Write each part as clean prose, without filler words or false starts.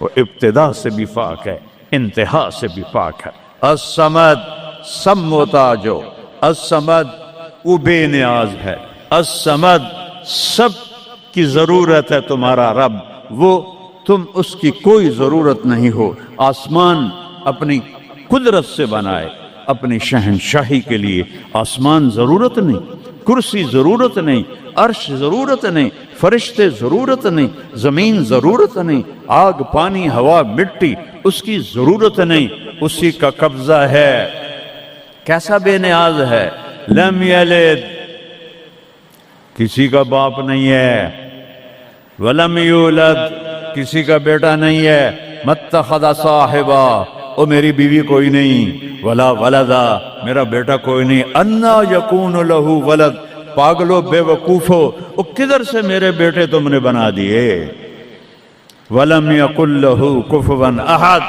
وہ ابتدا سے بھی پاک ہے، انتہا سے بھی پاک ہے۔ الصمد، سب محتاج ہو، الصمد وہ بے نیاز ہے، الصمد سب کی ضرورت ہے تمہارا رب، وہ تم اس کی کوئی ضرورت نہیں ہو۔ آسمان اپنی قدرت سے بنائے، اپنی شہنشاہی کے لیے آسمان ضرورت نہیں، کرسی ضرورت نہیں، عرش ضرورت نہیں، فرشتے ضرورت نہیں، زمین ضرورت نہیں، آگ پانی ہوا مٹی اس کی ضرورت نہیں، اسی کا قبضہ ہے۔ کیسا بے نیاز ہے، لم یلد، کسی کا باپ نہیں ہے، ولم یولد، کسی کا بیٹا نہیں ہے، متخذ صاحبہ، او میری بیوی کوئی نہیں، ولا ولدا، میرا بیٹا کوئی نہیں، انا یکون لہ ولد، پاگلو بے وقوفو، او کدھر سے میرے بیٹے تم نے بنا دیے، ولم یکن لہ کفوا احد،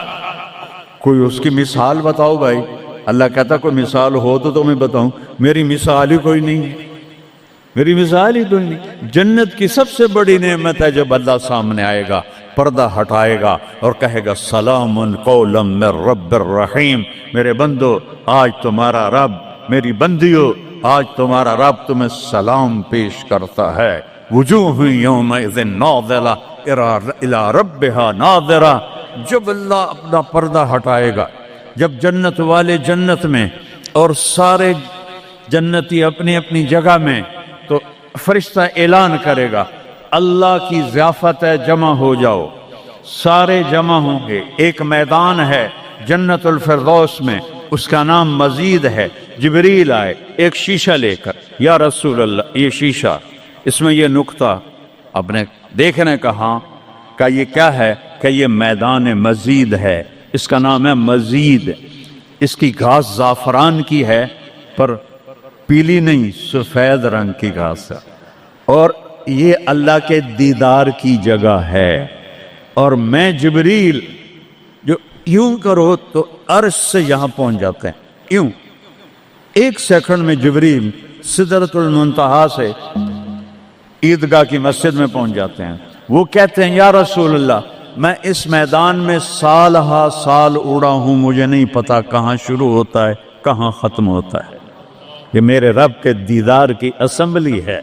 کوئی اس کی مثال بتاؤ بھائی۔ اللہ کہتا کوئی مثال ہو تو تمہیں بتاؤں، میری مثال ہی کوئی نہیں، میری مثال ہی کوئی نہیں۔ جنت کی سب سے بڑی نعمت ہے جب اللہ سامنے آئے گا، پردہ ہٹائے گا اور کہے گا سلام قولا من رب الرحیم، میرے بندو آج تمہارا رب، میری بندیو آج تمہارا رب تمہیں سلام پیش کرتا ہے۔ وجوہ یومئذ ناظرہ الی ربہا ناظرہ، جب اللہ اپنا پردہ ہٹائے گا، جب جنت والے جنت میں اور سارے جنتی اپنی اپنی جگہ میں، تو فرشتہ اعلان کرے گا اللہ کی ضیافت ہے، جمع ہو جاؤ، سارے جمع ہوں گے۔ ایک میدان ہے جنت الفردوس میں، اس کا نام مزید ہے۔ جبریل آئے ایک شیشہ لے کر، یا رسول اللہ یہ شیشہ، اس میں یہ نقطہ آپ نے دیکھنے کہا کہ یہ کیا ہے، کہ یہ میدان مزید ہے، اس کا نام ہے مزید۔ اس کی گھاس زعفران کی ہے پر پیلی نہیں، سفید رنگ کی گھاس ہے، اور یہ اللہ کے دیدار کی جگہ ہے۔ اور میں جبریل جو یوں کرو تو عرش سے یہاں پہنچ جاتے ہیں، یوں ایک سیکنڈ میں جبریل سدرۃ المنتہا سے عیدگاہ کی مسجد میں پہنچ جاتے ہیں۔ وہ کہتے ہیں یا رسول اللہ میں اس میدان میں سال ہا سال اڑا ہوں، مجھے نہیں پتا کہاں شروع ہوتا ہے کہاں ختم ہوتا ہے۔ یہ میرے رب کے دیدار کی اسمبلی ہے،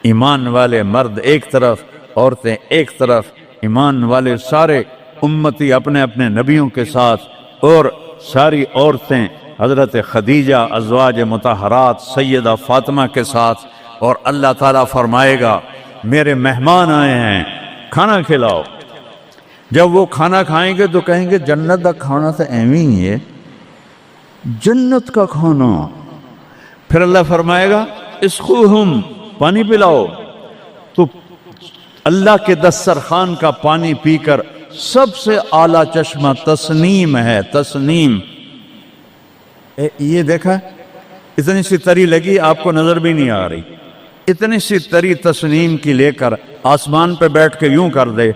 ایمان والے مرد ایک طرف، عورتیں ایک طرف، ایمان والے سارے امتی اپنے اپنے نبیوں کے ساتھ، اور ساری عورتیں حضرت خدیجہ ازواج مطہرات سیدہ فاطمہ کے ساتھ، اور اللہ تعالیٰ فرمائے گا میرے مہمان آئے ہیں کھانا کھلاؤ۔ جب وہ کھانا کھائیں گے تو کہیں گے جنت کا کھانا تو ایویں ہی ہے، جنت کا کھانا۔ پھر اللہ فرمائے گا اسقوہم، پانی پلاؤ، تو اللہ کے دسترخوان کا پانی پی کر سب سے اعلیٰ چشمہ تسنیم ہے، تسنیم۔ یہ دیکھا اتنی سی تری لگی آپ کو نظر بھی نہیں آ رہی، اتنی سی تری تسنیم کی لے کر آسمان پہ بیٹھ کے یوں کر دے،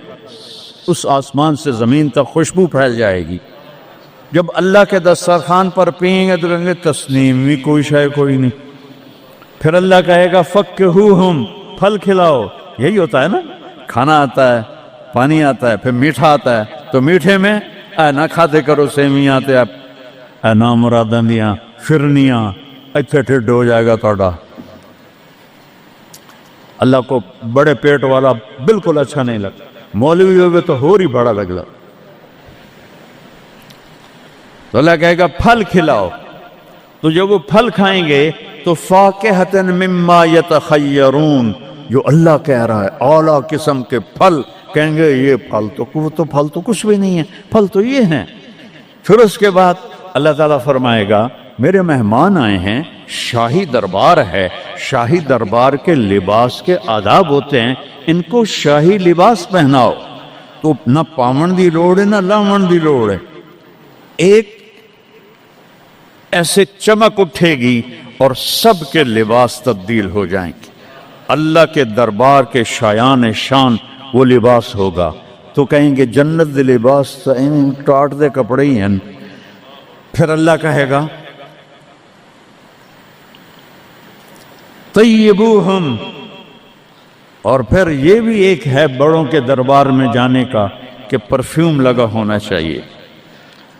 اس آسمان سے زمین تک خوشبو پھیل جائے گی۔ جب اللہ کے دسترخوان پر پئیں گے تو کہیں گے تسنیم بھی کوئی شے کوئی نہیں۔ پھر اللہ کہے گا فکہوہم، پھل کھلاؤ۔ یہی ہوتا ہے نا، کھانا آتا ہے، پانی آتا ہے، پھر میٹھا آتا ہے، تو میٹھے میں اے نہ کھاتے کرو سیویاں تے اے نامراداں دیاں فرنیاں، اتنے ٹھڈ ہو جائے گا توڑا۔ اللہ کو بڑے پیٹ والا بالکل اچھا نہیں لگتا، مولوی ہوئے تو اور ہی بڑا لگتا۔ تو اللہ کہے گا پھل کھلاؤ، تو جب وہ پھل کھائیں گے تو فاکہۃ مما یتخیرون، جو اللہ کہہ رہا ہے اعلیٰ قسم کے پھل، کہیں گے یہ پھل تو پھل تو کچھ بھی نہیں ہے، پھل تو یہ ہیں۔ پھر اس کے بعد اللہ تعالیٰ فرمائے گا میرے مہمان آئے ہیں، شاہی دربار ہے، شاہی دربار کے لباس کے آداب ہوتے ہیں، ان کو شاہی لباس پہناؤ۔ تو نہ پاون دی لوڑ ہے نہ لاون دی لوڑ ہے، ایک ایسے چمک اٹھے گی اور سب کے لباس تبدیل ہو جائیں گے۔ اللہ کے دربار کے شایان شان وہ لباس ہوگا، تو کہیں گے جنت دے لباس ٹاٹ دے کپڑے ہی ہیں۔ پھر اللہ کہے گا طیبوہم، اور پھر یہ بھی ایک ہے بڑوں کے دربار میں جانے کا کہ پرفیوم لگا ہونا چاہیے،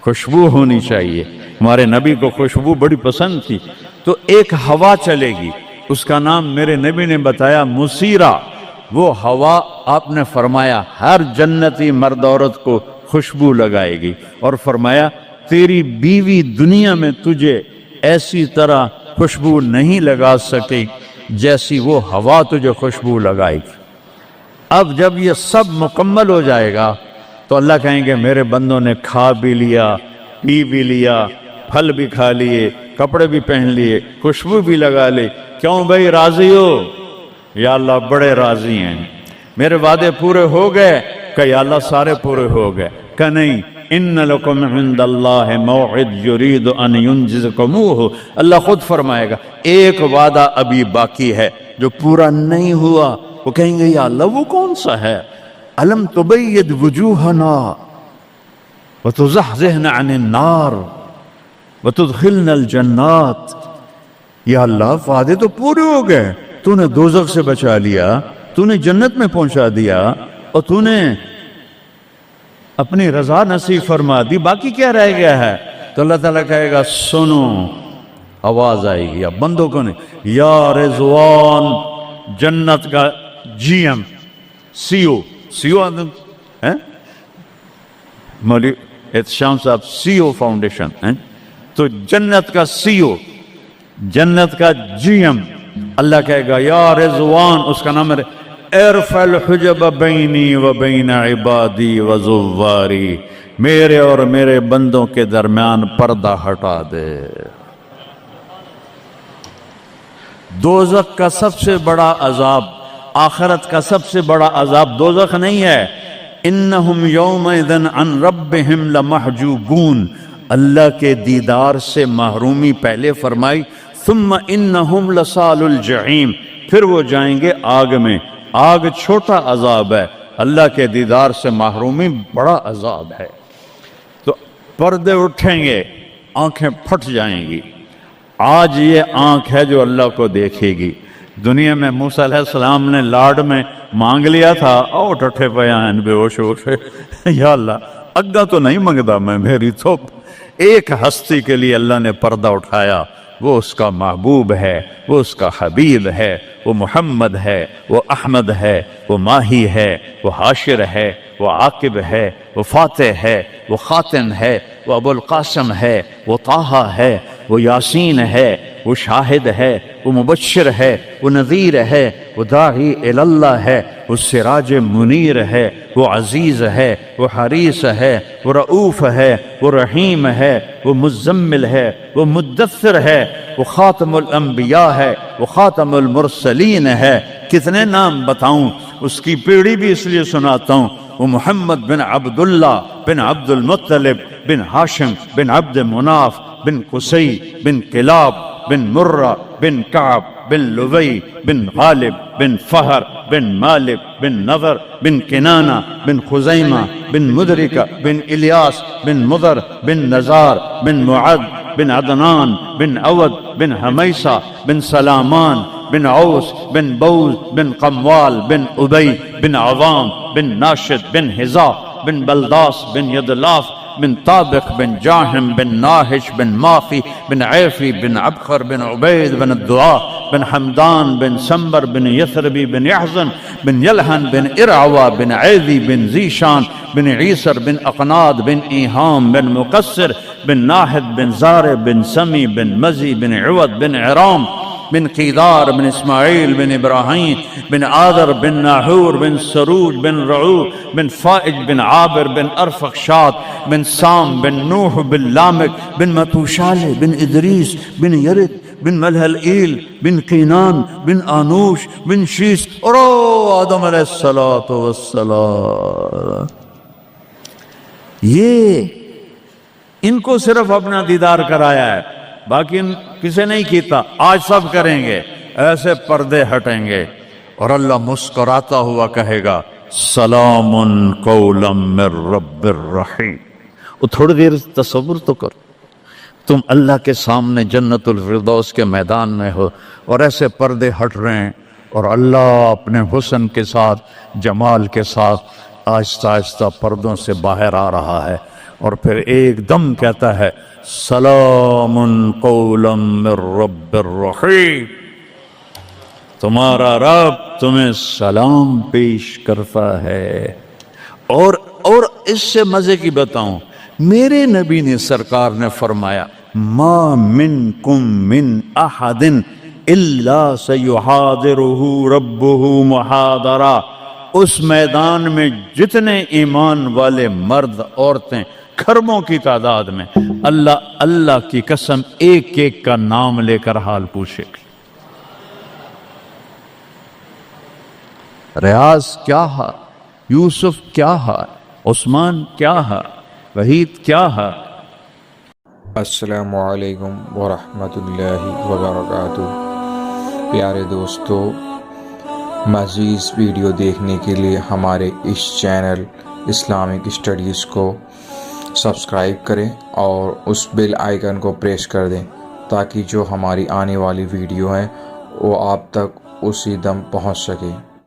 خوشبو ہونی چاہیے. ہمارے نبی کو خوشبو بڑی پسند تھی. تو ایک ہوا چلے گی، اس کا نام میرے نبی نے بتایا مسیرہ. وہ ہوا آپ نے فرمایا ہر جنتی مرد عورت کو خوشبو لگائے گی، اور فرمایا تیری بیوی دنیا میں تجھے ایسی طرح خوشبو نہیں لگا سکے جیسی وہ ہوا تجھے خوشبو لگائے گی. اب جب یہ سب مکمل ہو جائے گا تو اللہ کہیں گے میرے بندوں نے کھا بھی لیا، پی بھی لیا، پھل بھی کھا لیے، کپڑے بھی پہن لیے، خوشبو بھی لگا لی. کیوں بھائی راضی ہو؟ یا اللہ بڑے راضی ہیں، میرے وعدے پورے ہو گئے؟ کہ یا اللہ سارے پورے ہو گئے. کہ نہیں، ان لکم عند اللہ موعد یرید ان ینجزکموہ. اللہ خود فرمائے گا ایک وعدہ ابھی باقی ہے جو پورا نہیں ہوا. وہ کہیں گے یا اللہ وہ کون سا ہے؟ الم تبید وجوہنا وتزحزحنا عن النار وتدخلنا الجنات. یا اللہ وعدے تو پورے ہو گئے، تو نے دوزخ سے بچا لیا، تو نے جنت میں پہنچا دیا، اور تو نے اپنی رضا نصیب فرما دی، باقی کیا رہ گیا ہے؟ تو اللہ تعالیٰ کہے گا سنو، آواز آئے گی. اب بندوں کو نہیں، یا رضوان جنت کا جی ایم سی او مولوی احتشام صاحب سی او فاؤنڈیشن، تو جنت کا سی او، جنت کا جی ایم اللہ کہے گا یا رضوان، اس کا نام ہے ارفع الحجب بینی و بین عبادی و زواری. میرے اور میرے بندوں کے درمیان پردہ ہٹا دے. دوزخ کا سب سے بڑا عذاب، آخرت کا سب سے بڑا عذاب دوزخ نہیں ہے. انہم یومئذ عن ربہم لمحجوبون. اللہ کے دیدار سے محرومی پہلے فرمائی. ثم انہم لصال الجحیم، پھر وہ جائیں گے آگ میں. آگ چھوٹا عذاب ہے، اللہ کے دیدار سے محرومی بڑا عذاب ہے. تو پردے اٹھیں گے، آنکھیں پھٹ جائیں گی. آج یہ آنکھ ہے جو اللہ کو دیکھے گی. دنیا میں موسیٰ علیہ السلام نے لاڈ میں مانگ لیا تھا، او ٹھٹھے پیان بے ہوش ہوشے، یا اللہ اگا تو نہیں منگدا میں، میری تو ایک ہستی کے لیے اللہ نے پردہ اٹھایا. وہ اس کا محبوب ہے، وہ اس کا حبیب ہے، وہ محمد ہے، وہ احمد ہے، وہ ماہی ہے، وہ حاشر ہے، وہ عاقب ہے، وہ فاتح ہے، وہ خاتم ہے، وہ ابو القاسم ہے، وہ طٰہٰ ہے، وہ یاسین ہے، وہ شاہد ہے، وہ مبشر ہے، وہ نذیر ہے، وہ داعی الی اللہ ہے، وہ سراج منیر ہے، وہ عزیز ہے، وہ حریص ہے، وہ رؤوف ہے، وہ رحیم ہے، وہ مزمل ہے، وہ مدثر ہے، وہ خاتم الانبیاء ہے، وہ خاتم المرسلین ہے. کتنے نام بتاؤں، اس کی پیڑھی بھی اس لیے سناتا ہوں. وہ محمد بن عبداللہ بن عبد المطلب بن ہاشم بن عبد مناف بن قصی بن کلاب بن مرہ بن کعب بن لوی بن غالب بن فہر بن مالک بن نضر بن کنانہ بن خزیمہ بن مدرکہ بن الیاس بن مضر بن نزار بن معد بن عدنان بن عود بن حمیسہ بن سلامان بن عوس بن بوز بن قموال بن ابی بن عوام بن ناشد بن حزا بن بلداس بن یدلاف بن طابق بن جاہم بن ناہش بن ماخی بن عیفی بن عبخر بن عبید بن الدعاء بن حمدان بن سمبر بن یثربی بن یحزن بن یلہن بن ارعوا بن عیدی بن زیشان بن عیسر بن اقناد بن ایہام بن مقصر بن ناحد بن زار بن سمی بن مزی بن عود بن عرام بن قیدار بن اسماعیل بن ابراہیم بن آدر بن ناحور بن سروج بن رعو بن فائج بن عابر بن ارفخشاد بن سام بن نوح بن لامک بن متوشالہ بن ادریس بن یرد بن ملہلئیل بن قینان بن آنوش بن شیس اور آدم علیہ السلام. یہ ان کو صرف اپنا دیدار کرایا ہے، باقی کسے نہیں کیتا. آج سب کریں گے، ایسے پردے ہٹیں گے اور اللہ مسکراتا ہوا کہے گا سلام قولا من رب الرحیم. وہ تھوڑی دیر تصور تو کرو، تم اللہ کے سامنے جنت الفردوس کے میدان میں ہو اور ایسے پردے ہٹ رہے ہیں اور اللہ اپنے حسن کے ساتھ، جمال کے ساتھ آہستہ آہستہ پردوں سے باہر آ رہا ہے اور پھر ایک دم کہتا ہے سلام قولا من رب الرحیم، تمہارا رب تمہیں سلام پیش کرتا ہے۔ اور اس سے مزے کی بتاؤں، میرے نبی نے سرکار نے فرمایا ما منکم من احد الا سیحاضرہ ربہ محاضرہ، اس میدان میں جتنے ایمان والے مرد عورتیں کھربوں کی تعداد میں، اللہ کی قسم ایک ایک کا نام لے کر حال پوچھے گی۔ ریاض کیا ہے، یوسف کیا ہے، عثمان کیا ہے، وحید کیا ہے۔ السلام علیکم ورحمۃ اللہ وبرکاتہ۔ پیارے دوستو، مزید ویڈیو دیکھنے کے لیے ہمارے اس چینل اسلامک اسٹڈیز کو سبسکرائب کریں اور اس بیل آئیکن کو پریس کر دیں تاکہ جو ہماری آنے والی ویڈیو ہیں وہ آپ تک اسی دم پہنچ سکے۔